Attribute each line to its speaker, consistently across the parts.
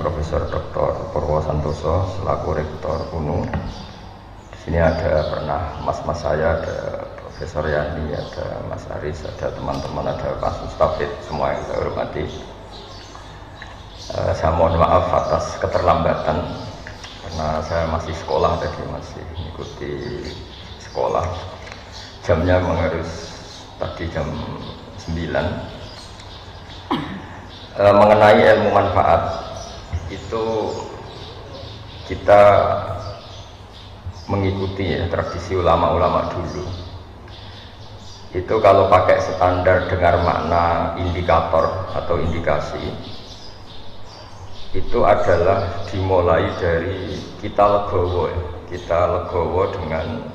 Speaker 1: Profesor Dr. Purwo Santoso selaku Rektor UNU. Di sini ada pernah mas-mas saya, ada Profesor Yani, ada Mas Aris, ada teman-teman, ada Pak Mustafid, semua yang saya hormati. Saya mohon maaf atas keterlambatan karena saya masih sekolah tadi, masih mengikuti sekolah. Jamnya harus tadi jam 9. Mengenai ilmu manfaat itu kita mengikuti ya tradisi ulama-ulama dulu. Itu kalau pakai standar dengar makna indikator atau indikasi, itu adalah dimulai dari kita legowo ya. Kita legowo dengan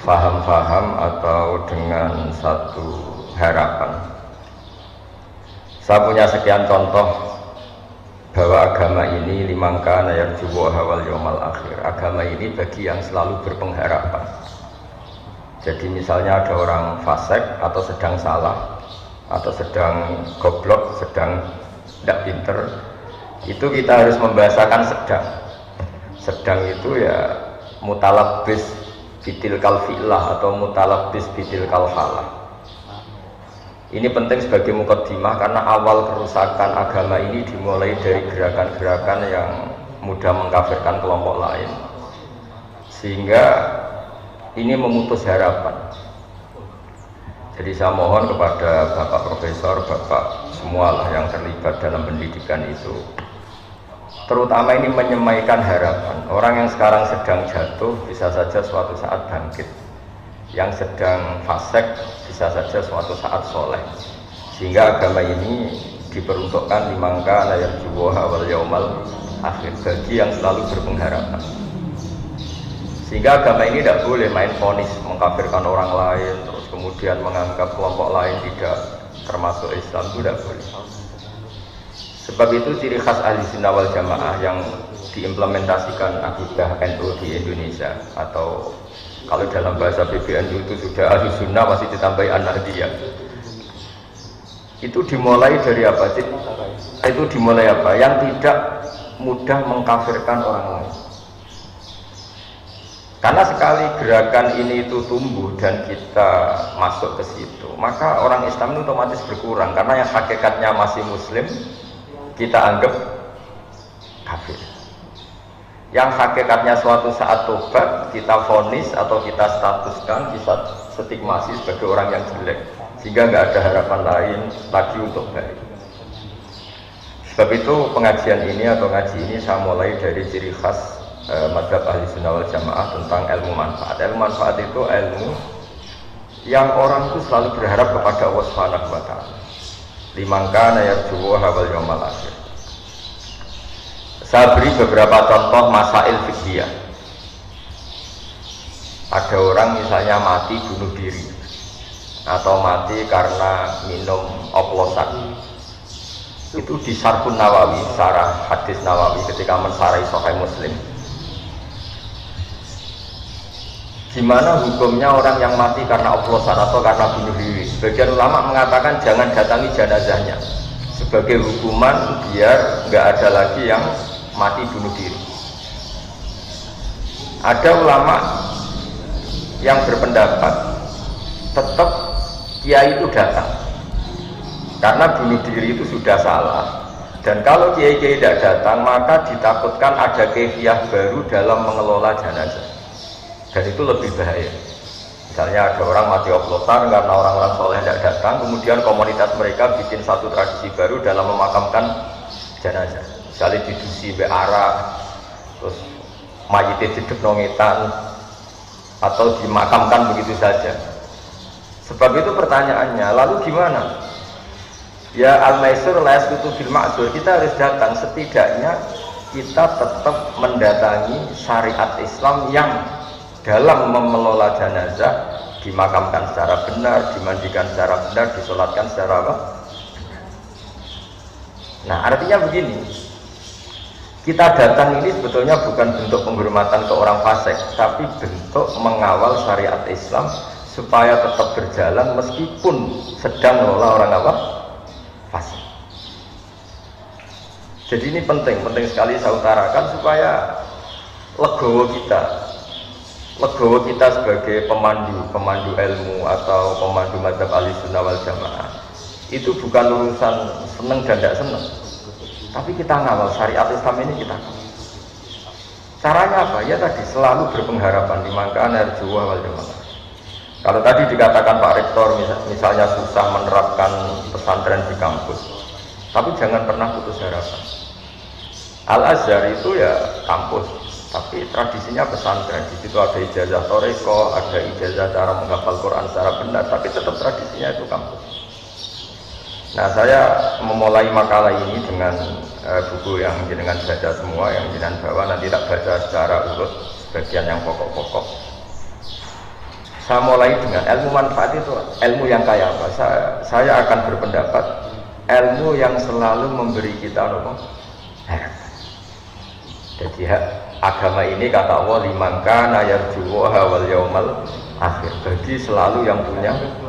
Speaker 1: faham-faham atau dengan satu harapan. Saya punya sekian contoh bahwa agama ini limangkana yarjuwa hawal yaumal akhir. Agama ini bagi yang selalu berpengharapan. Jadi misalnya ada orang fasik atau sedang salah atau sedang goblok, sedang tidak pinter, itu kita harus membahasakan sedang. Sedang itu ya mutalabbis bitil kalfilah atau mutalabbis bitil kalfalah. Ini penting sebagai mukaddimah karena awal kerusakan agama ini dimulai dari gerakan-gerakan yang mudah mengkafirkan kelompok lain, sehingga ini memutus harapan. Jadi saya mohon kepada Bapak Profesor, Bapak semualah yang terlibat dalam pendidikan itu, terutama ini menyemaikan harapan. Orang yang sekarang sedang jatuh bisa saja suatu saat bangkit, yang sedang fasik bisa saja suatu saat soleh. Sehingga agama ini diperuntukkan limangka layar juwoha wal yaumal akhir, bagi yang selalu berpengharapan. Sehingga agama ini tidak boleh main vonis mengkafirkan orang lain, terus kemudian menganggap kelompok lain tidak termasuk Islam, itu tidak boleh. Sebab itu ciri khas ahli sunnah wal jamaah yang diimplementasikan akidah NU di Indonesia, atau kalau dalam bahasa PBNU itu sudah ahli sunnah masih ditambahi an-nahdiyah. Itu dimulai dari apa? Itu dimulai apa? Yang tidak mudah mengkafirkan orang lain. Karena sekali gerakan ini itu tumbuh dan kita masuk ke situ, maka orang Islam itu otomatis berkurang. Karena yang hakikatnya masih Muslim kita anggap kafir. Yang hakikatnya suatu saat tobat kita vonis atau kita statuskan, kita stigmasi sebagai orang yang jelek, sehingga nggak ada harapan lain lagi untuk baik. Sebab itu pengajian ini atau ngaji ini saya mulai dari ciri khas mazhab ahli sunnah wal jamaah tentang ilmu manfaat. Ilmu manfaat itu ilmu yang orang itu selalu berharap kepada Allah Subhanahu wa ta'ala. Limangkana yarjuwa hawal yaumal akhir. Saya beri beberapa contoh masail fiqhiyah. Ada orang misalnya mati bunuh diri atau mati karena minum oplosan. Itu di Syarhun Nawawi, syarah hadis Nawawi ketika mensarai Sahih Muslim. Gimana hukumnya orang yang mati karena oplosan atau karena bunuh diri? Sebagian ulama mengatakan jangan datangi jenazahnya sebagai hukuman biar nggak ada lagi yang mati bunuh diri. Ada ulama yang berpendapat tetap kiai itu datang karena bunuh diri itu sudah salah, dan kalau kiai-kiai tidak datang maka ditakutkan ada kefiah baru dalam mengelola jenazah, dan itu lebih bahaya. Misalnya ada orang mati oplosan karena orang-orang soleh tidak datang, kemudian komunitas mereka bikin satu tradisi baru dalam memakamkan jenazah. Misalnya didusi be'ara, terus mayitnya didep nongetan, atau dimakamkan begitu saja. Sebab itu pertanyaannya, lalu gimana? Ya al-maisur la yasqutu bil ma'zur, kita harus datang, setidaknya kita tetap mendatangi syariat Islam yang dalam mengelola jenazah dimakamkan secara benar, dimandikan secara benar, disolatkan secara apa? Nah, artinya begini, kita datang ini sebetulnya bukan bentuk penghormatan ke orang fasik, tapi bentuk mengawal syariat Islam supaya tetap berjalan meskipun sedang mengelola orang apa? Fasik. Jadi ini penting sekali saya utarakan supaya legowo kita sebagai pemandu ilmu atau pemandu mazhab Ahlussunnah wal Jamaah itu bukan urusan seneng dan tidak seneng, tapi kita ngawal syariat Islam ini kita. Caranya apa? Ya tadi selalu berpengharapan di mangkaan arjuwa wal jamaah. Kalau tadi dikatakan Pak Rektor misalnya susah menerapkan pesantren di kampus, tapi jangan pernah putus harapan. Al-Azhar itu ya kampus, tapi tradisinya pesantren. Di situ ada ijazah toreko, ada ijazah cara menghafal Quran secara benar, tapi tetap tradisinya itu kampus. Nah, saya memulai makalah ini dengan buku yang jenengan baca semua, yang jenengan bawa, nanti tak baca secara urut bagian yang pokok-pokok. Saya mulai dengan ilmu manfaat itu, ilmu yang kaya apa? Saya akan berpendapat ilmu yang selalu memberi kita harapan. Jadi agama ini kata Allah liman kana yarjuha wal yaumal akhir, bagi selalu yang punya harapan.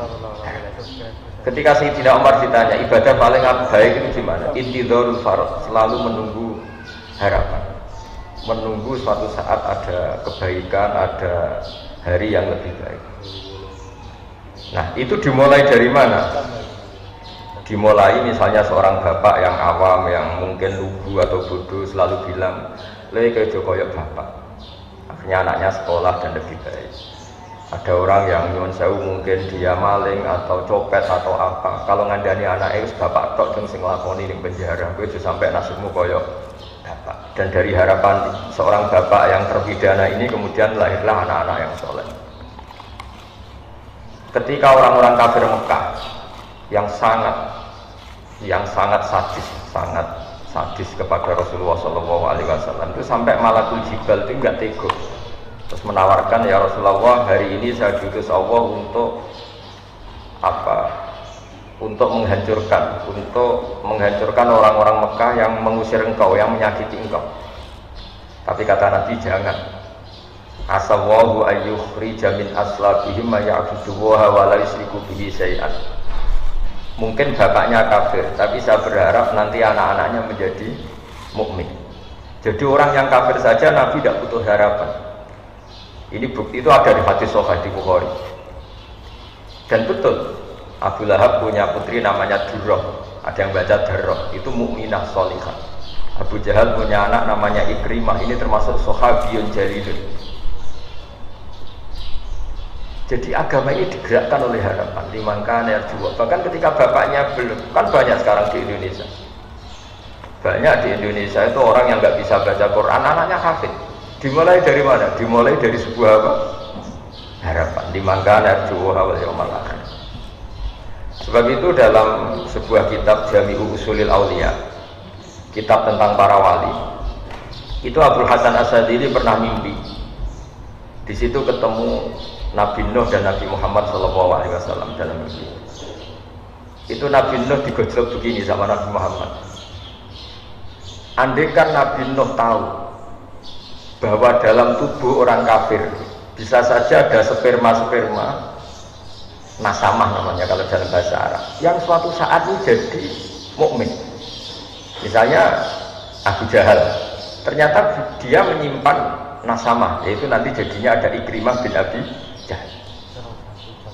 Speaker 1: Ketika Sayyidina Umar ditanya ibadah paling baik itu gimana? Intidharul farad, selalu menunggu harapan, menunggu suatu saat ada kebaikan, ada hari yang lebih baik. Nah, itu dimulai dari mana? Dimulai misalnya seorang bapak yang awam, yang mungkin lugu atau bodoh selalu bilang lek koyok bapak, akhirnya anaknya sekolah dan lebih baik. Ada orang yang nyuwun sewu mungkin dia maling atau copet atau apa, kalau ngandani anaknya bapak tok sing nglakoni ning penjara, kowe aja sampai nasibmu koyok bapak. Dan dari harapan seorang bapak yang terpidana ini kemudian lahirlah anak-anak yang soleh. Ketika orang-orang kafir Mekah yang sangat sadis kepada Rasulullah SAW itu sampai Malakul Jibal itu enggak tega, terus menawarkan, ya Rasulullah, hari ini saya diutus Allah untuk apa? Untuk menghancurkan orang-orang Mekah yang mengusir engkau, yang menyakiti engkau. Tapi kata Nabi, jangan. Asallahu ayyukhrija min aslabihim ma ya'budullaha wa la yusyriku bihi syai'an. Mungkin bapaknya kafir, tapi saya berharap nanti anak-anaknya menjadi mukmin. Jadi orang yang kafir saja Nabi tidak butuh harapan. Ini bukti itu ada di hadis Sahih di Bukhari. Dan betul, Abu Lahab punya putri namanya Durrah, ada yang baca Darrah, itu mukminah sholihah. Abu Jahal punya anak namanya Ikrimah, ini termasuk sahabiyun jalilun. Jadi agama ini digerakkan oleh harapan, liman kana yarju. Bahkan ketika bapaknya belum, kan banyak sekarang di Indonesia. Banyak di Indonesia itu orang yang nggak bisa baca Quran, anaknya hafid. Dimulai dari mana? Dimulai dari sebuah apa? Harapan, liman kana yarju wal yaumal akhir. Sebab itu dalam sebuah kitab Jami'u Ushulil Auliya, kitab tentang para wali, itu Abdul Hasan As-Sadili pernah mimpi. Di situ ketemu Nabi Nuh dan Nabi Muhammad SAW dalam mimpi. Itu Nabi Nuh digojlok begini sama Nabi Muhammad. Andaikan Nabi Nuh tahu bahwa dalam tubuh orang kafir bisa saja ada sperma nasamah namanya kalau dalam bahasa Arab, yang suatu saat ini jadi mukmin. Misalnya Abu Jahal, ternyata dia menyimpan nasamah, yaitu nanti jadinya ada Ikrimah bin Abi Jahal.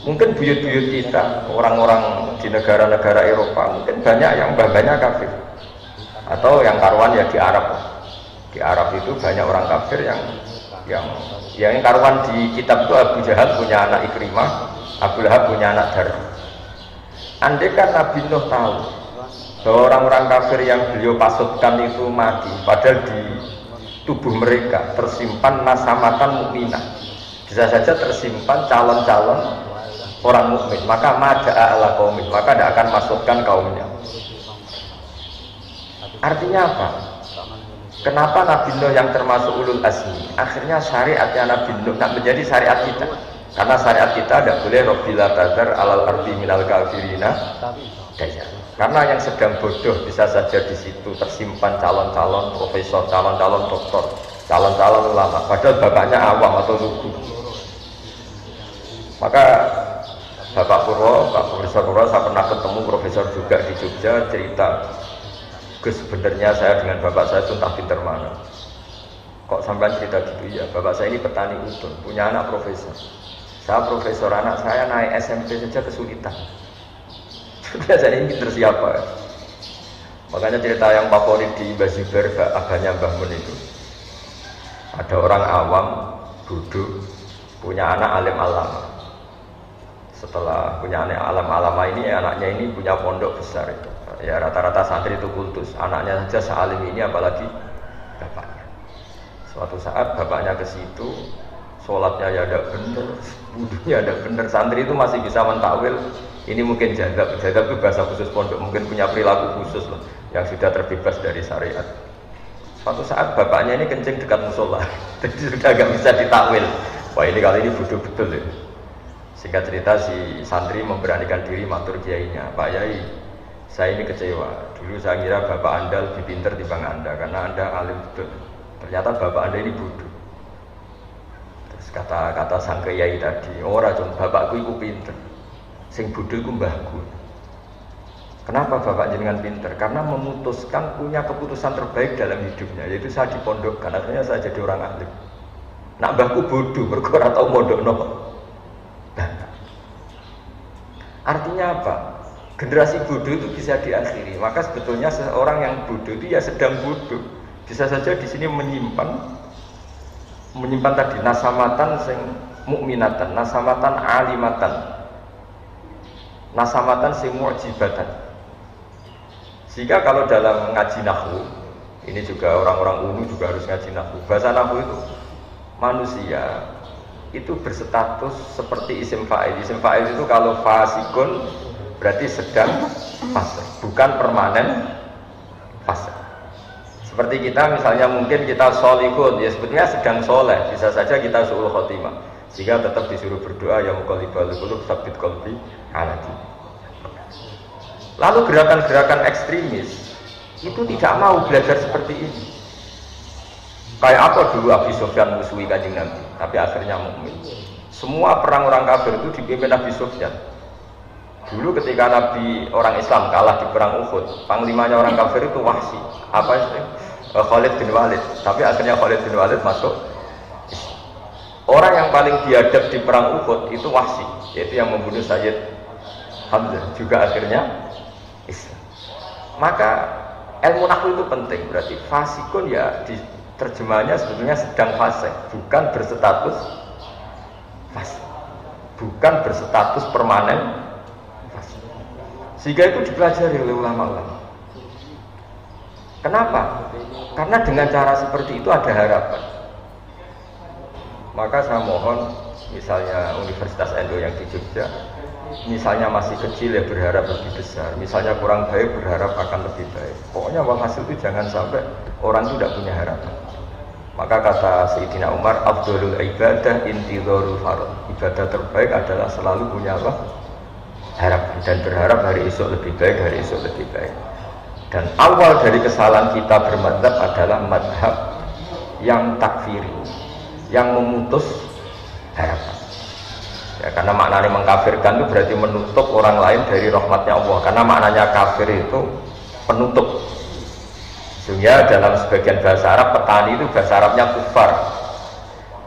Speaker 1: Mungkin buyut-buyut kita, orang-orang di negara-negara Eropa, mungkin banyak yang mbah-mbahnya kafir, atau yang karuan ya di Arab. Di Arab itu banyak orang kafir yang karuan di kitab itu Abu Jahal punya anak Ikrimah, Abu Lahab punya anak Darrah. Andai kan Nabi Nuh tahu bahwa orang-orang kafir yang beliau pasutkan itu mati, padahal di tubuh mereka tersimpan nasamatan mukminah, bisa saja tersimpan calon-calon orang mukmin, maka mada'a ala qaumin, maka tidak akan masukkan kaumnya. Artinya apa? Kenapa Nabi Nuh yang termasuk ulul azmi akhirnya syariatnya Nabi Nuh tak menjadi syariat kita? Karena syariat kita tidak boleh robbila tadar alal ardi minal kafirina daya. Karena yang sedang bodoh bisa saja di situ tersimpan calon-calon profesor, calon-calon doktor, calon-calon ulama, padahal bapaknya awam atau lugu. Maka Bapak Purwo, Pak Profesor Purwo, saya pernah ketemu profesor juga di Jogja, cerita Gus, sebenarnya saya dengan bapak saya itu entah pinter mana. Kok sampai cerita gitu ya? Bapak saya ini petani udon, punya anak profesor. Saya profesor, anak saya naik SMP saja kesulitan. Saya ini pinter siapa? Makanya cerita yang favorit di Mbah Zubair, abahnya Mbah Mun itu. Ada orang awam duduk punya anak alim alama. Setelah punya anak alim alama ini, anaknya ini punya pondok besar itu. Ya rata-rata santri itu kultus. Anaknya saja sealim ini, apalagi bapaknya. Suatu saat bapaknya ke situ, sholatnya ya ada bener, wudunya ada bener. Santri itu masih bisa mentakwil. Ini mungkin jadab itu bahasa khusus pondok, mungkin punya perilaku khusus loh, yang sudah terbebas dari syariat. Suatu saat bapaknya ini kencing dekat musola, jadi sudah agak bisa ditakwil. Wah ini kali ini bodoh betul ya. Singkat cerita si santri memberanikan diri matur kiainya, Pak Yai, saya ini kecewa. Dulu saya kira bapak anda lebih pinter dibanding anda, karena anda alim betul. Ternyata bapak anda ini bodoh. Terus kata sang kiai tadi, ora cung, bapakku itu pinter. Sing bodoh itu mbahku. Kenapa bapak jenengan pinter? Karena memutuskan punya keputusan terbaik dalam hidupnya, yaitu saya dipondokkan, akhirnya saya jadi orang alim. Nak mbahku bodoh, berkora tau mondokno. Artinya apa? Generasi bodoh itu bisa diakhiri. Maka sebetulnya seorang yang bodoh itu ya sedang bodoh. Bisa saja di sini menyimpan tadi nasamatan sing mukminatan, nasamatan alimatan, nasamatan sing mu'jibatan. Sehingga kalau dalam ngaji nahwu, ini juga orang-orang ulu juga harus ngaji nahwu. Bahasa nahwu itu manusia itu berstatus seperti isim fa'il. Isim fa'il itu kalau fasikun berarti sedang fase, bukan permanen fase. Seperti kita misalnya mungkin kita sholihun, ya sebetulnya sedang soleh, bisa saja kita su'ul khotimah. Sehingga tetap disuruh berdoa ya muqallibal qulub tsabbit qalbi ala dinik. Lalu gerakan-gerakan ekstremis itu tidak mau belajar seperti ini. Kayak apa dulu Abu Sufyan musuhi Kanjeng Nabi, tapi akhirnya mukmin. Semua perang orang kafir itu dipimpin Abu Sufyan. Dulu ketika Nabi orang Islam kalah di perang Uhud, panglimanya orang kafir itu Wahsy, Khalid bin Walid. Tapi akhirnya Khalid bin Walid masuk. Orang yang paling biadab di perang Uhud itu Wahsy, yaitu yang membunuh Sayyid Hamzah, juga akhirnya Islam. Maka ilmu nahwu itu penting, berarti fasikun ya terjemahannya sebetulnya sedang fase, bukan berstatus fase, bukan berstatus permanen fase. Sehingga itu dipelajari oleh ulama-ulama. Kenapa? Karena dengan cara seperti itu ada harapan. Maka saya mohon, misalnya Universitas Endo yang di Jogja, misalnya masih kecil ya berharap lebih besar, misalnya kurang baik berharap akan lebih baik. Pokoknya hasil itu jangan sampai orang itu tidak punya harapan. Maka kata Sayyidina Umar, afdhalul ibadah intidharul farad. Ibadah terbaik adalah selalu punya apa? Harapan, dan berharap hari esok lebih baik, hari esok lebih baik. Dan awal dari kesalahan kita bermadzhab adalah madhab yang takfiri, yang memutus harapan. Ya, karena maknanya mengkafirkan itu berarti menutup orang lain dari rahmatnya Allah. Karena maknanya kafir itu penutup. Sehingga dalam sebagian bahasa Arab, petani itu bahasa Arabnya kufar.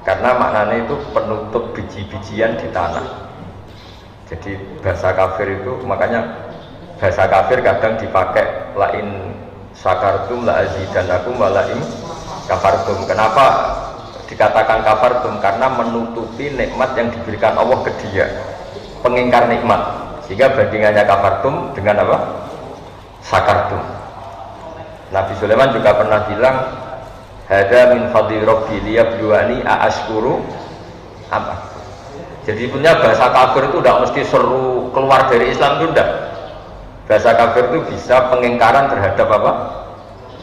Speaker 1: Karena maknanya itu penutup biji-bijian di tanah. Jadi bahasa kafir itu, makanya bahasa kafir kadang dipakai lain syakartum la azidanakum wa lain kafartum. Kenapa dikatakan kafartum? Karena menutupi nikmat yang diberikan Allah ke dia, pengingkar nikmat. Sehingga bandingannya kafartum dengan apa? Syakartum. Nabi Sulaiman juga pernah bilang, hada min fadli rabbi liyabluwani aashkuru apa. Jadi punya bahasa kafir itu tidak mesti seru keluar dari Islam, itu tidak. Bahasa kafir itu bisa pengingkaran terhadap apa?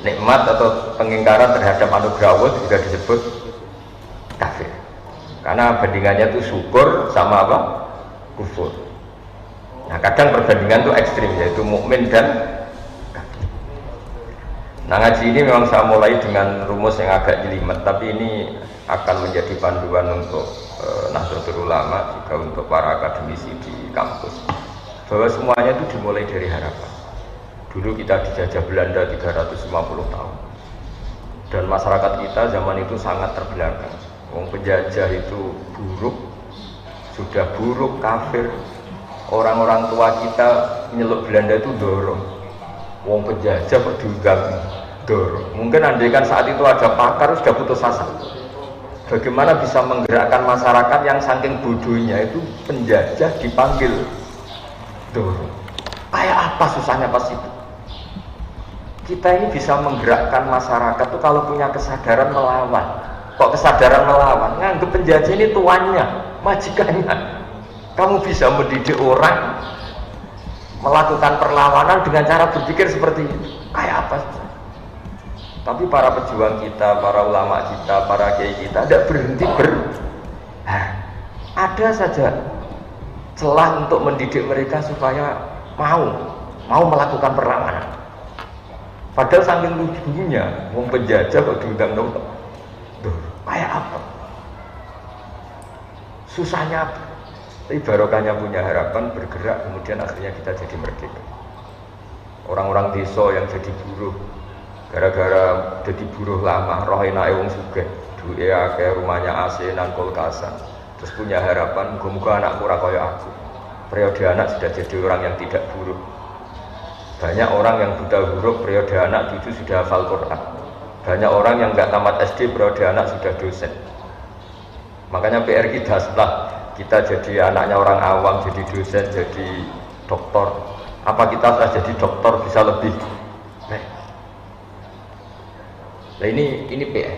Speaker 1: Nikmat atau pengingkaran terhadap anugerah Allah juga disebut kafir. Karena bandingannya itu syukur sama apa? Kufur. Nah, kadang perbandingan itu ekstrim, yaitu mukmin dan kafir. Nah, ngaji ini memang saya mulai dengan rumus yang agak jelimet, tapi ini akan menjadi panduan untuk Nahdlatul Ulama, juga untuk para akademisi di kampus, bahwa semuanya itu dimulai dari harapan. Dulu kita dijajah Belanda 350 tahun. Dan masyarakat kita zaman itu sangat terbelakang. Wong penjajah itu buruk, sudah buruk, kafir. Orang-orang tua kita nyeluk Belanda itu dorong. Wong penjajah kok diundang dorong. Mungkin andaikan saat itu ada pakar sudah putus asa. Bagaimana bisa menggerakkan masyarakat yang saking bodohnya itu penjajah dipanggil dorong. Kayak apa susahnya pas itu? Kita ini bisa menggerakkan masyarakat tuh kalau punya kesadaran melawan. Kok kesadaran melawan? Nganggep penjajah ini tuannya, majikannya. Kamu bisa mendidik orang melakukan perlawanan dengan cara berpikir seperti itu. Kayak apa? Tapi para pejuang kita, para ulama kita, para kiai kita tidak berhenti ada saja celah untuk mendidik mereka supaya mau melakukan perlawanan. Padahal saking lucunya, wong penjajah kok diundang dong. Kayak apa? Susahnya apa? Tapi barokahnya punya harapan bergerak, kemudian akhirnya kita jadi merdeka. Orang-orang desa yang jadi buruh, gara-gara jadi buruh lama, roh enake wong sugih, duwe akeh, rumahnya AC nan kulkasan. Terus punya harapan, muga-muga anakku ora kaya aku. Periode anak sudah jadi orang yang tidak buruh. Banyak orang yang buta huruf periode anak cucu sudah hafal Quran. Banyak orang yang nggak tamat SD periode anak sudah dosen. Makanya PR kita setelah kita jadi anaknya orang awam, jadi dosen, jadi doktor. Apa kita setelah jadi doktor bisa lebih baik? Nah ini PR.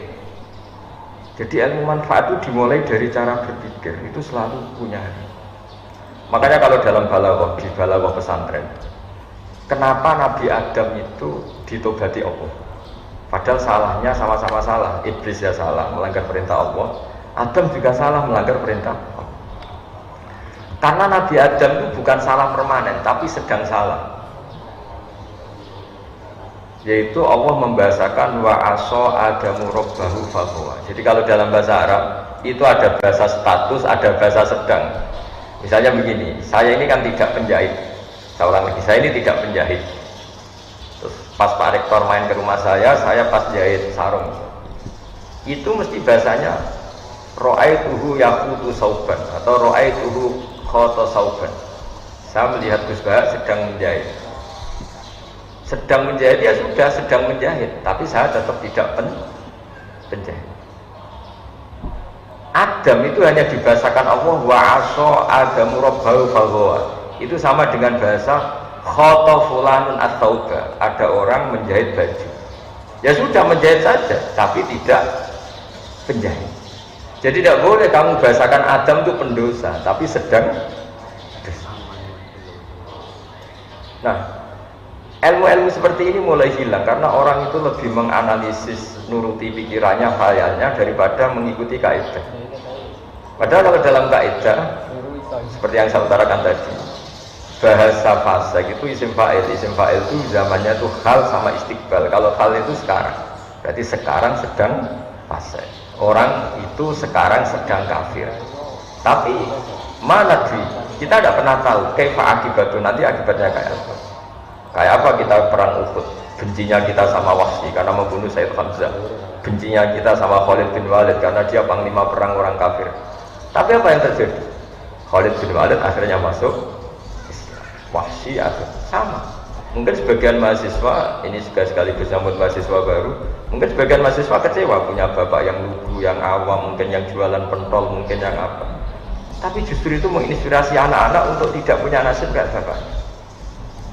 Speaker 1: Jadi ilmu manfaat itu dimulai dari cara berpikir, itu selalu punya. Makanya kalau dalam balaghah, di balaghah pesantren, kenapa Nabi Adam itu ditobati Allah? Padahal salahnya sama-sama salah. Iblis ya salah, melanggar perintah Allah. Adam juga salah, melanggar perintah Allah. Karena Nabi Adam itu bukan salah permanen, tapi sedang salah. Yaitu Allah membahasakan wa aso adamu rabbahu faghwa. Jadi kalau dalam bahasa Arab itu ada bahasa status, ada bahasa sedang. Misalnya begini, saya ini kan tidak penjahit. Saya ulang lagi, saya ini tidak penjahit. Terus pas Pak Rektor main ke rumah saya pas jahit sarung. Itu mesti bahasanya ra'aituhu yaqutu sauban atau ra'aituhu khata sauban. Saya melihat Gus Bah sedang menjahit. Sedang menjahit ya sudah sedang menjahit, tapi saya tetap tidak penjahit. Adam itu hanya dibahasakan Allah wa aso adamu rabbahu faghwa. Itu sama dengan bahasa khata fulanun at-tauba, ada orang menjahit baju. Ya sudah menjahit saja, tapi tidak penjahit. Jadi tidak boleh kamu bahasakan Adam itu pendosa, tapi sedang dosa. Nah, ilmu-ilmu seperti ini mulai hilang karena orang itu lebih menganalisis, nuruti pikirannya, khayalnya daripada mengikuti kaidah. Padahal kalau dalam kaidah seperti yang saya utarakan tadi, bahasa fasik itu isim fa'il itu zamannya itu hal sama istiqbal. Kalau hal itu sekarang, berarti sekarang sedang fasik. Orang itu sekarang sedang kafir. Tapi mana sih? Kita tidak pernah tahu kaifa akibatnya, nanti akibatnya kayak apa. Kayak apa kita perang Uhud? Bencinya kita sama Wahsy karena membunuh Sayyid Hamzah. Bencinya kita sama Khalid bin Walid karena dia panglima perang orang kafir. Tapi apa yang terjadi? Khalid bin Walid akhirnya masuk, Wahsy sama. Mungkin sebagian mahasiswa, ini juga sekaligus nyambut mahasiswa baru, mungkin sebagian mahasiswa kecewa punya bapak yang lugu, yang awam, mungkin yang jualan pentol, mungkin yang apa. Tapi justru itu menginspirasi anak-anak untuk tidak punya nasib kayak bapaknya.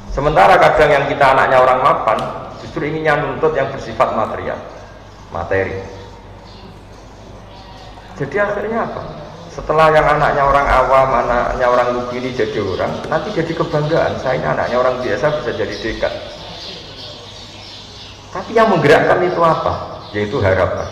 Speaker 1: Sementara kadang yang kita anaknya orang mapan, justru inginnya nuntut yang bersifat materi. Jadi akhirnya apa? Setelah yang anaknya orang awam, anaknya orang lugu ini jadi orang, nanti jadi kebanggaan. Saya ini anaknya orang biasa bisa jadi dekan. Tapi yang menggerakkan itu apa? Yaitu harapan.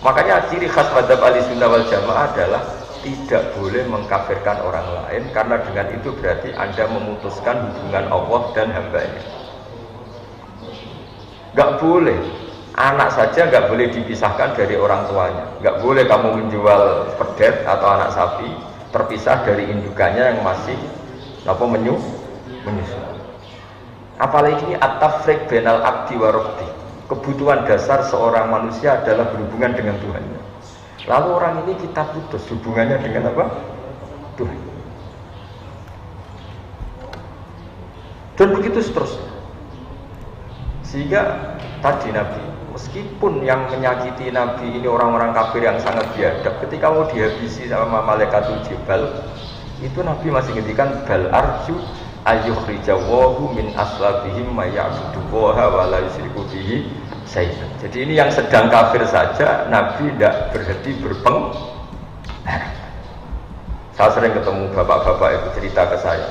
Speaker 1: Makanya ciri khas madzhab Ahlussunnah wal Jamaah adalah tidak boleh mengkafirkan orang lain, karena dengan itu berarti Anda memutuskan hubungan Allah dan hambanya. Gak boleh. Anak saja nggak boleh dipisahkan dari orang tuanya. Nggak boleh kamu menjual pedet atau anak sapi terpisah dari indukannya yang masih menyusu. Apalagi ini at-tafriq bainal abdi wa rabbi. Kebutuhan dasar seorang manusia adalah berhubungan dengan Tuhannya. Lalu orang ini kita putus hubungannya dengan apa? Tuhan. Dan begitu seterusnya. Sehingga tadi Nabi, meskipun yang menyakiti Nabi ini orang-orang kafir yang sangat biadab, ketika mau dihabisi sama malaikatul jibal, itu Nabi masih ngendikan bal arju ayyukhrijawahu min aslabihim ma ya'budullaha wa la yusyriku bihi syai'an. Jadi ini yang sedang kafir saja Nabi tidak berhenti berpengharap. Saya sering ketemu bapak-bapak itu cerita ke saya,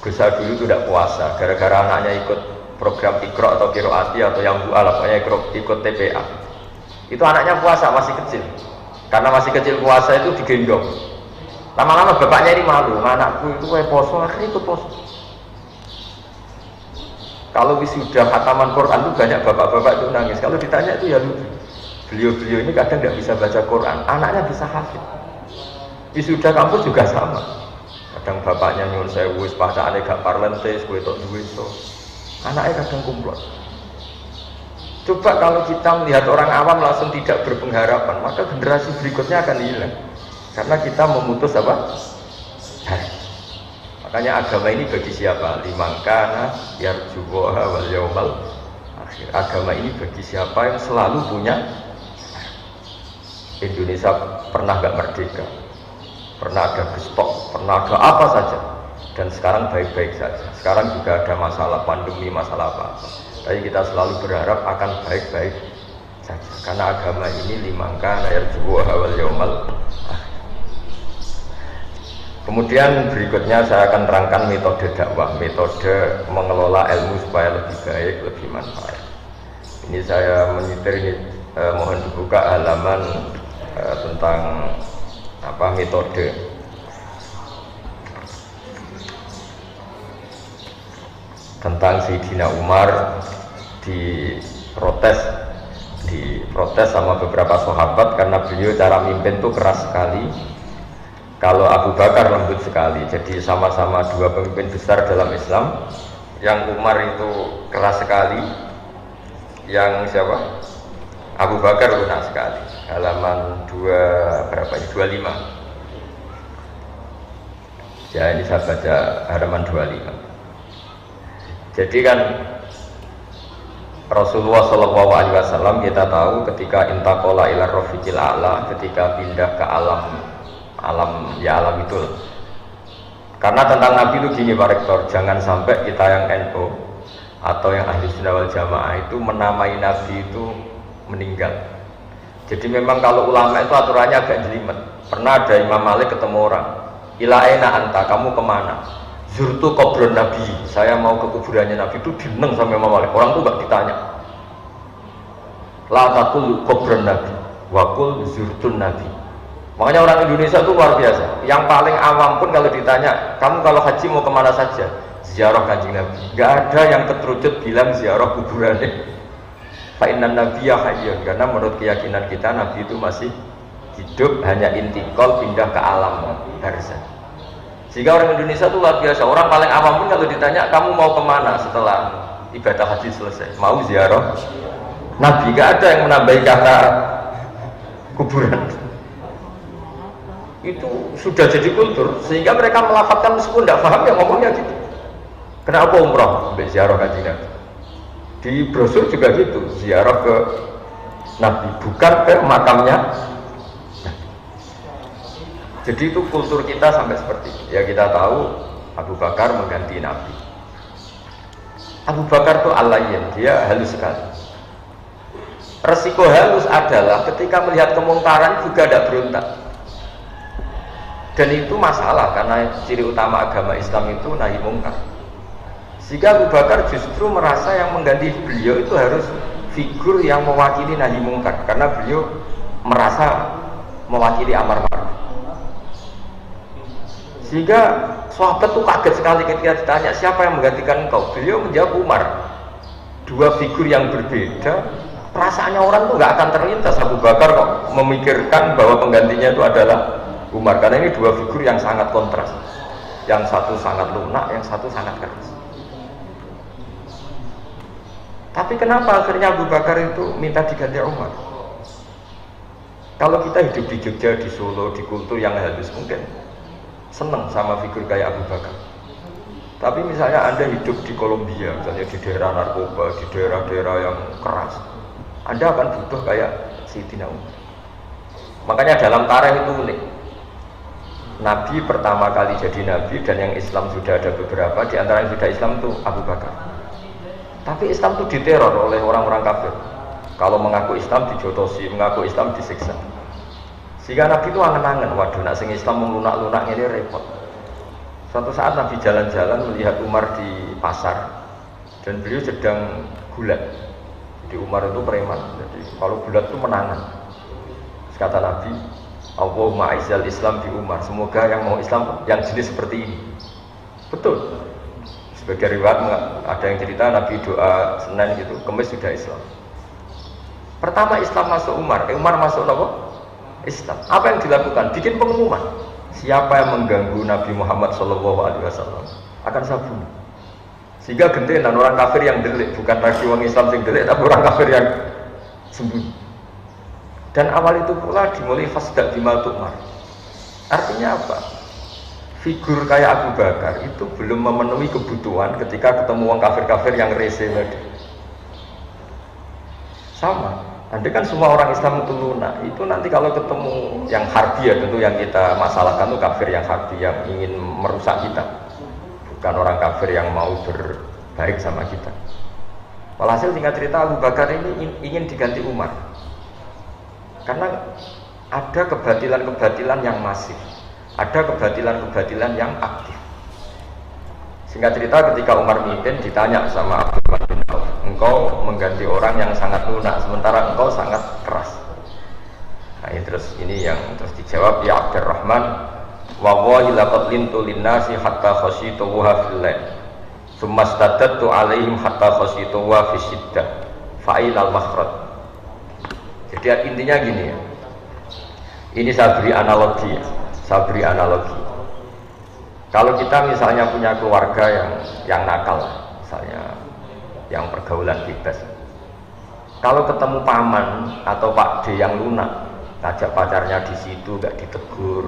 Speaker 1: Gus dulu itu tidak puasa gara-gara anaknya ikut program Iqra atau Qiraati atau yang bu'al, pokoknya ikut TPA. Itu anaknya puasa masih kecil, karena masih kecil puasa itu digendong. Lama-lama bapaknya ini malu, anakku itu kayak poso, akhirnya ikut poso. Kalau wisuda khataman Quran itu banyak bapak-bapak itu nangis. Kalau ditanya itu ya lucu. Beliau-beliau ini kadang tidak bisa baca Quran, anaknya bisa hafid. Wisuda kampus juga sama. Kadang bapaknya nyuruh saya wis pacaane gak parlentes, kowe tok duwe iso. Anaknya kadang kumplot. Coba kalau kita melihat orang awam langsung tidak berpengharapan, maka generasi berikutnya akan hilang. Karena kita memutus apa? Makanya agama ini bagi siapa? Limangkana yarjuwaha wal yaumal akhir. Agama ini bagi siapa yang selalu punya. Indonesia pernah gak merdeka, pernah ada gestok, pernah ada apa saja, dan sekarang baik-baik saja. Sekarang juga ada masalah pandemi, masalah apa. Tapi kita selalu berharap akan baik-baik saja. Karena agama ini limangkana yarjuwaha wal yaumal akhir. Kemudian berikutnya saya akan terangkan metode dakwah, metode mengelola ilmu supaya lebih baik, lebih manfaat. Ini saya menyitir ini, mohon dibuka halaman tentang apa metode. Tentang Sayyidina Umar diprotes sama beberapa sahabat karena beliau cara mimpin itu keras sekali. Kalau Abu Bakar lembut sekali, jadi sama-sama dua pemimpin besar dalam Islam. Yang Umar itu keras sekali, yang siapa? Abu Bakar lunak sekali. Halaman 25. Ya ini saya baca halaman 25. Jadi kan Rasulullah SAW kita tahu ketika intaqala ila rafiqil a'la, ketika pindah ke alam itu. Karena tentang Nabi itu gini Pak Rektor, jangan sampai kita yang NU atau yang ahli sunnah wal jamaah itu menamai Nabi itu meninggal. Jadi memang kalau ulama itu aturannya agak jelimet. Pernah ada Imam Malik ketemu orang, ila aina anta, kamu kemana? Zurtu kubron Nabi, saya mau ke kuburannya Nabi. Itu dineng sama Imam Malik, orang itu gak ditanya. La taqul kubron Nabi, wakul zurtun Nabi. Makanya orang Indonesia itu luar biasa. Yang paling awam pun kalau ditanya, kamu kalau haji mau kemana saja? Ziarah Kanjeng Nabi. Gak ada yang keterucut bilang ziarah kuburannya. Fa innan nabiyya hayyun, karena menurut keyakinan kita Nabi itu masih hidup, hanya intikal pindah ke alam barzah. Sehingga orang Indonesia itu luar biasa. Orang paling awam pun kalau ditanya, kamu mau kemana setelah ibadah haji selesai? Mau ziarah Nabi. Gak ada yang menambahi kata kuburan. Itu sudah jadi kultur, sehingga mereka melafadzkan meskipun tidak paham ya ngomongnya gitu. Kenapa umrah? Sampai ziarah Kanjeng Nabi. Di brosur juga gitu, ziarah ke Nabi, bukan ke makamnya Nabi. Jadi itu kultur kita sampai seperti itu. Ya kita tahu Abu Bakar mengganti Nabi. Abu Bakar itu al-layyin, dia halus sekali. Resiko halus adalah ketika melihat kemungkaran juga tidak berontak. Dan itu masalah, karena ciri utama agama Islam itu nahi mungkar. Sehingga Abu Bakar justru merasa yang mengganti beliau itu harus figur yang mewakili nahi mungkar, karena beliau merasa mewakili amar ma'ruf. Sehingga sahabat itu kaget sekali ketika ditanya siapa yang menggantikan engkau. Beliau menjawab Umar. Dua figur yang berbeda, perasaannya orang tuh nggak akan terlintas Abu Bakar kok memikirkan bahwa penggantinya itu adalah Umar, karena ini dua figur yang sangat kontras. Yang satu sangat lunak, yang satu sangat keras. Tapi kenapa akhirnya Abu Bakar itu minta diganti Umar? Kalau kita hidup di Jogja, di Solo, di kultur yang halus mungkin seneng sama figur kayak Abu Bakar. Tapi misalnya Anda hidup di Kolombia, misalnya di daerah narkoba, di daerah-daerah yang keras, Anda akan butuh kayak Sayyidina Umar. Makanya dalam tarikh itu unik. Nabi pertama kali jadi Nabi dan yang Islam sudah ada beberapa, di antara yang sudah Islam itu Abu Bakar. Tapi Islam itu diteror oleh orang-orang kafir. Kalau mengaku Islam dijotosi, mengaku Islam disiksa. Sehingga Nabi itu angen-angen, waduh nak sing Islam melunak-lunak ini repot. Suatu saat Nabi jalan-jalan melihat Umar di pasar dan beliau sedang gulat. Jadi Umar itu preman, jadi kalau gulat itu menangan. Terus kata Nabi, Allahumma a'izzal Islam bi Umar, semoga yang mau Islam yang jenis seperti ini. Betul. Sebagai riwayat ada yang cerita Nabi doa Senin gitu, Kemis sudah Islam. Pertama Islam masuk Umar, Umar masuk apa? Islam. Apa yang dilakukan? Bikin pengumuman. Siapa yang mengganggu Nabi Muhammad SAW akan saya bunuh. Sehingga gentenan orang kafir yang delik, bukan lagi orang Islam yang delik, tapi orang kafir yang sembunyi. Dan awal itu pula dimulai fasdak bima tu'mar. Artinya apa? Figur kayak Abu Bakar itu belum memenuhi kebutuhan ketika ketemu orang kafir-kafir yang rese tadi. Sama, andai kan semua orang Islam itu lunak, itu nanti kalau ketemu yang harbi ya tentu yang kita masalahkan itu kafir yang harbi yang ingin merusak kita, bukan orang kafir yang mau berbaik sama kita. Walhasil tinggal cerita Abu Bakar ini ingin diganti Umar karena ada kebatilan-kebatilan yang masif, ada kebatilan-kebatilan yang aktif. Singkat cerita ketika Umar mimpin ditanya sama Abdurrahman bin Auf, engkau mengganti orang yang sangat lunak sementara engkau sangat keras. Nah, ini yang terus dijawab, ya Abdurrahman, wallahi laqad lintu linnasi hatta khasyitu wa fil lail. Tsumma stadadtu alaihim hatta khasyitu wa fi syiddah. Fa'ilal makhraj. Jadi intinya gini ya. Ini saya beri analogi. Kalau kita misalnya punya keluarga yang nakal, misalnya yang pergaulan bebas, kalau ketemu paman atau Pak D yang lunak, ngajak pacarnya di situ nggak ditegur,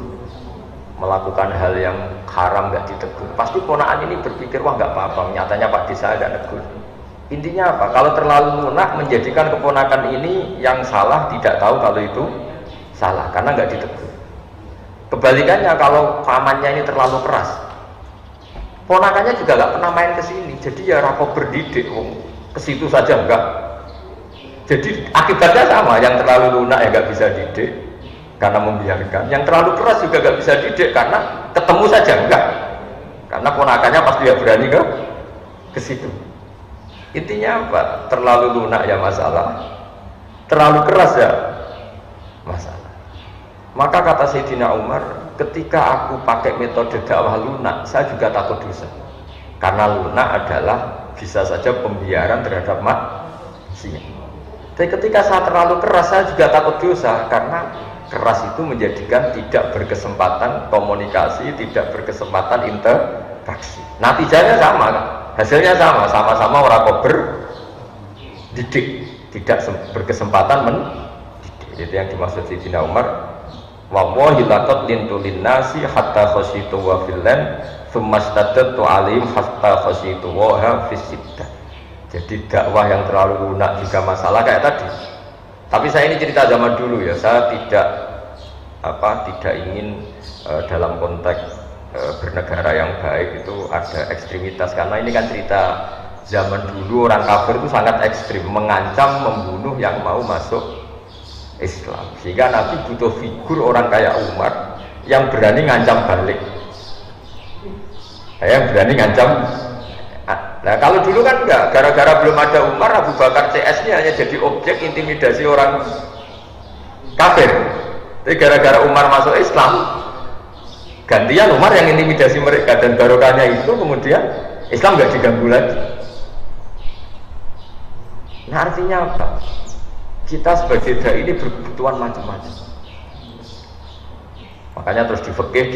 Speaker 1: melakukan hal yang haram nggak ditegur, pasti ponakan ini berpikir wah nggak apa-apa, nyatanya Pak D saya nggak negur. Intinya apa? Kalau terlalu lunak menjadikan keponakan ini yang salah tidak tahu kalau itu salah karena nggak ditegur. Kebalikannya kalau pamannya ini terlalu keras, ponakannya juga nggak pernah main ke sini, jadi ya rapo berdidik, ke situ saja enggak. Jadi akibatnya sama, yang terlalu lunak ya nggak bisa didik karena membiarkan, yang terlalu keras juga nggak bisa didik karena ketemu saja enggak, karena ponakannya pasti ya berani ke situ. Intinya apa? Terlalu lunak ya masalah, terlalu keras ya masalah. Maka kata Sayyidina Umar, ketika aku pakai metode dakwah lunak, saya juga takut dosa. Karena lunak adalah bisa saja pembiaran terhadap maksiat. Tapi ketika saya terlalu keras, saya juga takut dosa. Karena keras itu menjadikan tidak berkesempatan komunikasi, tidak berkesempatan interaksi. Natijanya sama, hasilnya sama, sama-sama orang berdidik, tidak berkesempatan mendidik. Itu yang dimaksud Sayyidina Umar. Wallahi laqad lintu linnasi hatta khasyitu wa fil lan tsumma stadadtu alaihim hatta khasyitu wa fi siddah. Jadi dakwah yang terlalu lunak juga masalah kayak tadi. Tapi saya ini cerita zaman dulu ya, saya tidak ingin dalam konteks bernegara yang baik itu ada ekstremitas, karena ini kan cerita zaman dulu orang kafir itu sangat ekstrim, mengancam membunuh yang mau masuk Islam, sehingga Nabi butuh figur orang kayak Umar yang berani ngancam balik, yang berani ngancam. Nah kalau dulu kan enggak, gara-gara belum ada Umar, Abu Bakar CS-nya hanya jadi objek intimidasi orang kafir. Tapi gara-gara Umar masuk Islam, gantian Umar yang intimidasi mereka, dan barokahnya itu kemudian Islam nggak diganggu lagi. Nah artinya apa? Kita sebagai dai ini berkebutuhan macam-macam. Makanya terus di fikih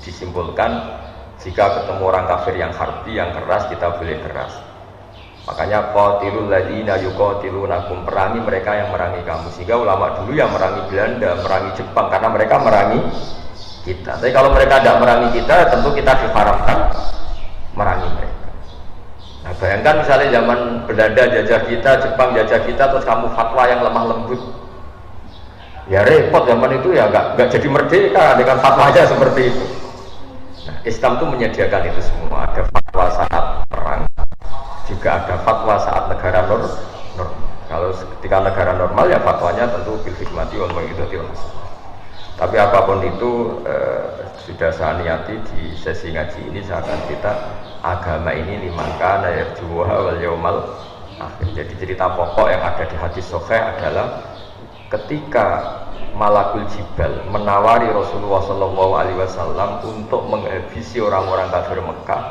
Speaker 1: disimpulkan, jika ketemu orang kafir yang harbi, yang keras, kita boleh keras. Makanya qatilul ladzina yuqatilunakum, perangi mereka yang merangi kamu. Sehingga ulama dulu yang merangi Belanda, merangi Jepang karena mereka merangi kita. Tapi kalau mereka tidak merangi kita, tentu kita diharamkan merangi mereka. Nah, bayangkan misalnya zaman Belanda jajah kita, Jepang jajah kita, terus kamu fatwa yang lemah lembut, ya repot. Zaman itu ya nggak jadi merdeka dengan fatwa aja seperti itu. Nah, Islam itu menyediakan itu semua. Ada fatwa saat perang, juga ada fatwa saat negara normal. Kalau ketika negara normal ya fatwanya tentu bil hikmati wal mau'izatil hasanah. Tapi apapun itu sudah saya niati di sesi ngaji ini, seakan kita agama ini limangka nayarjuha wal yaumal akhir. Jadi cerita pokok yang ada di hadis sahih adalah ketika Malakul Jibal menawari Rasulullah SAW untuk menghabisi orang-orang kafir Mekah,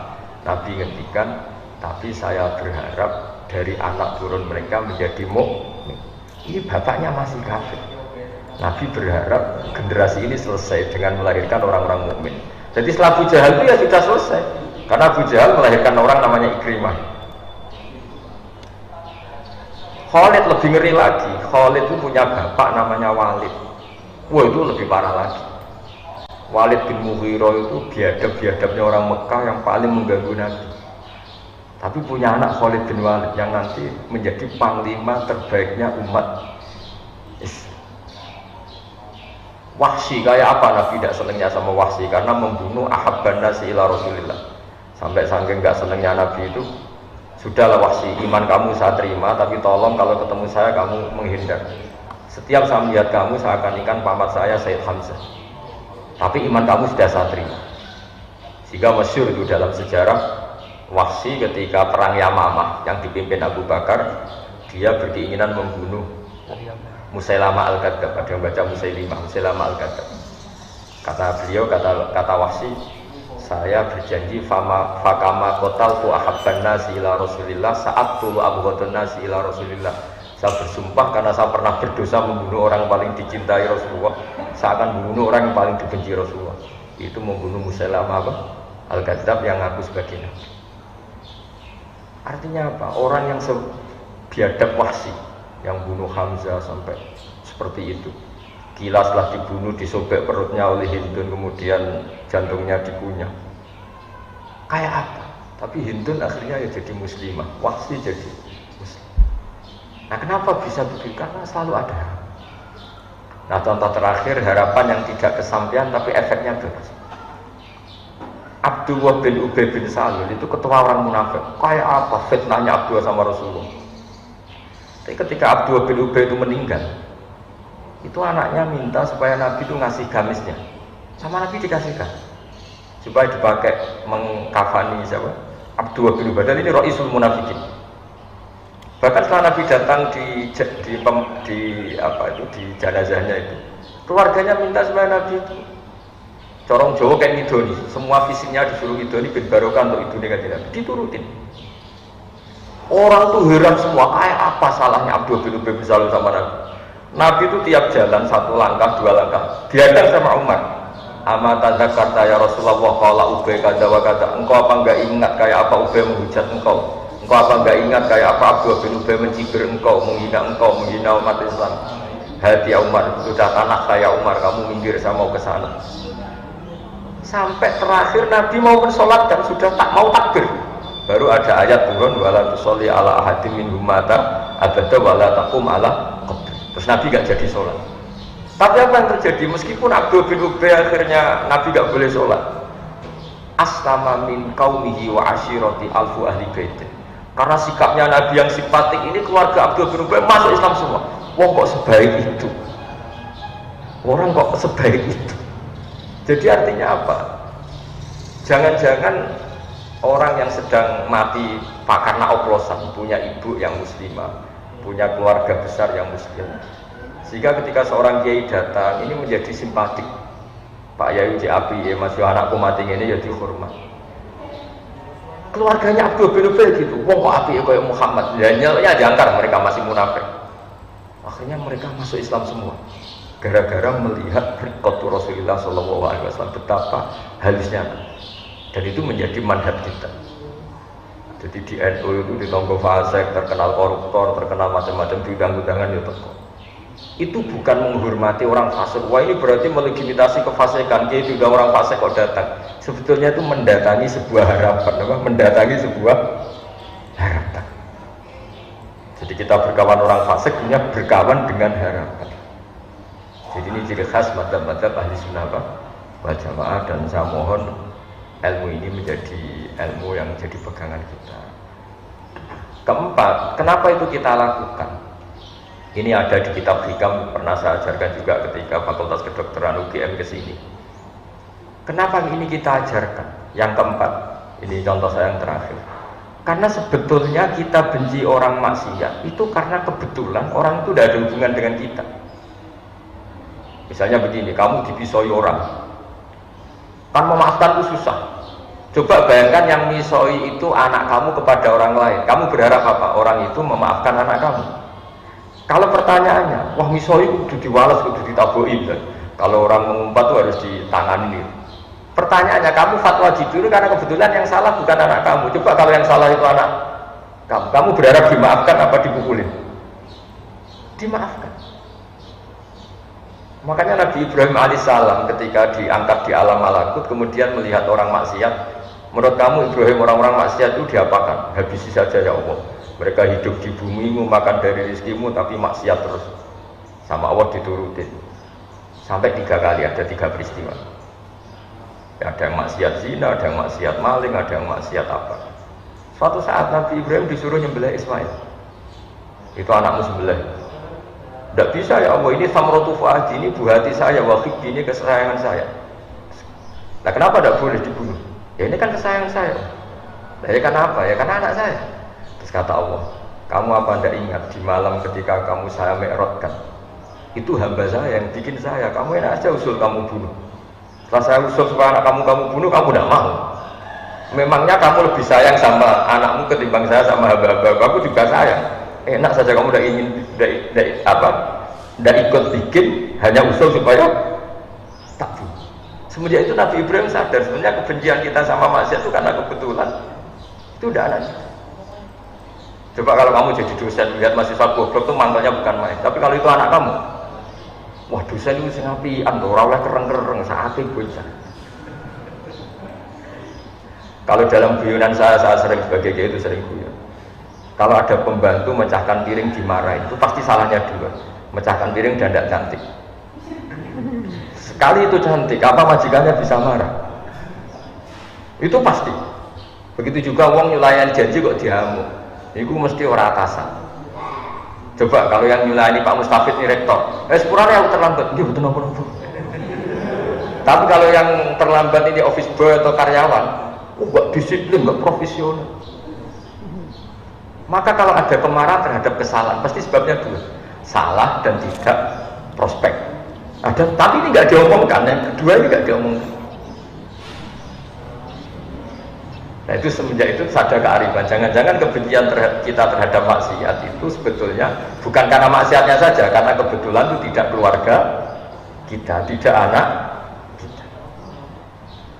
Speaker 1: Nabi ngendikan, tapi saya berharap dari anak turun mereka menjadi mukmin. Ini bapaknya masih kafir. Nabi berharap generasi ini selesai dengan melahirkan orang-orang mukmin. Jadi setelah Abu Jahal itu ya sudah selesai, karena Abu Jahal melahirkan orang namanya Ikrimah. Khalid lebih ngeri lagi. Khalid itu punya bapak namanya Walid. Wah, itu lebih parah lagi. Walid bin Mughirah itu biadab-biadabnya orang Mekah yang paling mengganggu Nabi. Tapi punya anak Khalid bin Walid yang nanti menjadi panglima terbaiknya umat Islam. Wahsy, kayak apa Nabi tidak senangnya sama Wahsy? Karena membunuh ahabban nasi ila Rasulillah. Sampai saking nggak senangnya Nabi itu, sudahlah Wahsy, iman kamu saya terima, tapi tolong kalau ketemu saya kamu menghindar. Setiap saya melihat kamu seakan-akan pamat saya Sayyid Hamzah. Tapi iman kamu sudah saya terima. Sehingga masyhur itu dalam sejarah, Wahsy ketika perang Yamamah yang dipimpin Abu Bakar, dia berkeinginan membunuh Musailamah al-Kadzdzab. Ada yang baca Musailamah al-Kadzdzab. Kata beliau, kata Wahsy, saya berjanji fakama qataltu ahabban nasi ila Rasulillah sa'attu abghadun nasi ila Rasulillah. Saya bersumpah karena saya pernah berdosa membunuh orang paling dicintai Rasulullah, saya akan membunuh orang yang paling dibenci Rasulullah. Itu membunuh Musailamah al-Kadzdzab yang ngaku sebagai nabi. Artinya apa? Orang yang biadab Wahsy, yang bunuh Hamzah sampai seperti itu, gila setelah dibunuh disobek perutnya oleh Hindun, kemudian jantungnya dikunyah. Kayak apa? Tapi Hindun akhirnya ya jadi muslimah, Wahsy jadi muslim. Nah, kenapa bisa begitu? Karena selalu ada. Nah, contoh terakhir harapan yang tidak kesampaian tapi efeknya bagus. Abdullah bin Ubay bin Salul itu ketua orang munafik. Kayak apa fitnahnya Abdullah sama Rasulullah? Tapi ketika Abdullah bin Ubay itu meninggal, itu anaknya minta supaya Nabi itu ngasih gamisnya, sama Nabi dikasihkan supaya dipakai mengkafani siapa? Abdullah bin Ubay. Dan ini Ra'isul Munafikin. Bahkan setelah Nabi datang di jenazahnya itu, keluarganya minta supaya Nabi itu corong Jawa kayak ngidoni, semua visinya disuruh ngidoni bin barokah untuk idoni kan Nabi, diturutin. Orang tuh heran semua, kayak apa salahnya Abdullah bin Ubay bin Salul sama Nabi. Nabi itu tiap jalan satu langkah, dua langkah, dihadang sama Umar. Amata zakarta ya Rasulullah, qala Ubay kada wa kada. Engkau apa enggak ingat kayak apa Ubay menghujat engkau? Engkau apa enggak ingat kayak apa Abdullah bin Ubay mencibir engkau, menghina umat Islam? Hati Umar, sudah tanah saya Umar, kamu minggir, saya mau ke sana. Sampai terakhir Nabi mau mensolatkan, sudah tak mau takbir, baru ada ayat turun, wala tusolli ala ahadim minhum mata abada wala taqum ala qabr. Terus Nabi gak jadi sholat. Tapi apa yang terjadi? Meskipun Abdullah bin Ubay akhirnya Nabi gak boleh sholat, aslama min qaumihi wa ashirati alfu ahli baitin. Karena sikapnya Nabi yang simpatik ini, keluarga Abdullah bin Ubay masuk Islam semua. Wong kok sebaik itu? Orang kok sebaik itu? Jadi artinya apa? Jangan-jangan orang yang sedang mati karena oplosan, punya ibu yang muslimah, punya keluarga besar yang muslim, sehingga ketika seorang kiai datang ini menjadi simpatik. Pak Yayu di api, ya masih anakku mati ini ya dihormat. Keluarganya Abdul bin Ubay gitu, wong kok api kayak Muhammad, ya diangkar, mereka masih munafik. Akhirnya mereka masuk Islam semua, gara-gara melihat berikut Rasulullah SAW betapa halusnya, dan itu menjadi manhaj kita. Jadi di NU itu ditonggo fasik, terkenal koruptor, terkenal macam-macam diundang-undangan ya teko. Itu bukan menghormati orang fasik. Wah ini berarti melegitimasi kefasikan. Jadi juga orang fasik kok datang. Sebetulnya itu mendatangi sebuah harapan, apa? Mendatangi sebuah harapan. Jadi kita berkawan orang fasik punya berkawan dengan harapan. Jadi ini ciri khas madzhab-madzhab ahli sunnah wal jamaah, dan saya mohon ilmu ini menjadi ilmu yang jadi pegangan kita. Keempat, kenapa itu kita lakukan? Ini ada di kitab Hikam, pernah saya ajarkan juga ketika Fakultas Kedokteran UGM ke sini. Kenapa ini kita ajarkan? Yang keempat, ini contoh saya yang terakhir. Karena sebetulnya kita benci orang maksiat itu karena kebetulan orang itu tidak ada hubungan dengan kita. Misalnya begini, kamu dipisoi orang, kan memaafkan itu susah. Coba bayangkan yang misoi itu anak kamu kepada orang lain, kamu berharap apa? Orang itu memaafkan anak kamu. Kalau pertanyaannya, wah misoi kudu diwales, kudu ditaboki, kalau orang mengumpat itu harus ditangani. Pertanyaannya, kamu fatwa jujur karena kebetulan yang salah bukan anak kamu. Coba kalau yang salah itu anak kamu berharap dimaafkan apa dipukulin? Dimaafkan. Makanya Nabi Ibrahim alaihissalam ketika diangkat di alam malakut kemudian melihat orang maksiat, menurut kamu Ibrahim orang-orang maksiat itu diapakan? Habisi saja ya Allah. Mereka hidup di bumimu, makan dari rezekimu, tapi maksiat terus. Sama Allah diturutin. Sampai 3 kali, ada 3 peristiwa. Ada yang maksiat zina, ada yang maksiat maling, ada yang maksiat apa. Suatu saat Nabi Ibrahim disuruh nyembelih Ismail. Itu anakmu sembelih. Tidak bisa ya Allah, ini samrotu fuadi, ini buah hati saya, wafik ini kesayangan saya. Nah kenapa tidak boleh dibunuh? Ya ini kan kesayangan saya. Nah ya kenapa? Ya karena anak saya. Terus kata Allah, kamu apa tidak ingat di malam ketika kamu saya mi'rajkan, itu hamba saya yang bikin saya, kamu enak aja usul kamu bunuh. Setelah saya usul supaya anak kamu bunuh, kamu tidak mau. Memangnya kamu lebih sayang sama anakmu ketimbang saya sama hamba-hamba, aku juga sayang. Enak saja kamu tidak ingin tidak ikut bikin, hanya usul supaya tak bunuh. Semenjak itu Nabi Ibrahim sadar sebenarnya kebencian kita sama maksiat itu karena kebetulan. Itu udah anak. Coba kalau kamu jadi dosen lihat mahasiswa goblok itu mantelnya bukan main. Tapi kalau itu anak kamu, wah dosen itu sing apian, ora oleh kereng-kereng saate bocah. Kalau dalam guyonan saya sering sebagai kiai itu sering guyon. Kalau ada pembantu mecahkan piring dimarahin, itu pasti salahnya 2. Mecahkan piring dan tidak cantik. Sekali itu cantik, apa majikannya bisa marah? Itu pasti. Begitu juga wong nyulayan janji kok diamuk. Itu mesti orang atasan. Coba kalau yang nyulayani Pak Mustafid ini rektor, sepurane aku terlambat, dia betul nopo-nopo. Tapi kalau yang terlambat ini office boy atau karyawan, nggak disiplin, nggak profesional. Maka kalau ada kemarahan terhadap kesalahan, pasti sebabnya 2, salah dan tidak prospek. Ada, tapi ini nggak diomongkan, yang kedua ini nggak diomongkan. Nah itu semenjak itu sadar kearifan. Jangan-jangan kebencian kita terhadap maksiat itu sebetulnya bukan karena maksiatnya saja, karena kebetulan itu tidak keluarga kita, tidak anak kita.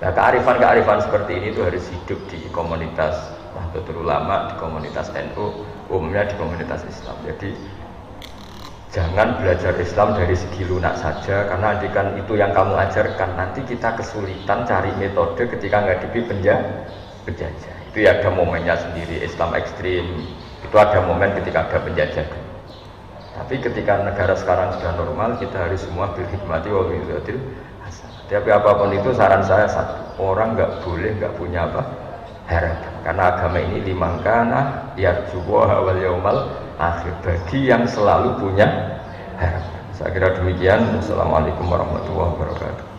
Speaker 1: Nah kearifan-kearifan seperti ini itu harus hidup di komunitas Nahdlatul Ulama, di komunitas NU, umumnya di komunitas Islam. Jadi jangan belajar Islam dari segi lunak saja, karena kan itu yang kamu ajarkan. Nanti kita kesulitan cari metode ketika ngadepi penjajah. Itu ya ada momennya sendiri. Islam ekstrim itu ada momen ketika ada penjajahan. Tapi ketika negara sekarang sudah normal, kita harus semua berhikmati wa bi'idzatil hasanah. Tapi apapun itu saran saya satu, orang nggak boleh nggak punya harapan. Karena agama ini limangkana yarjuwaha wal yaumal akhir, bagi yang selalu punya harapan. Saya kira demikian. Assalamualaikum warahmatullahi wabarakatuh.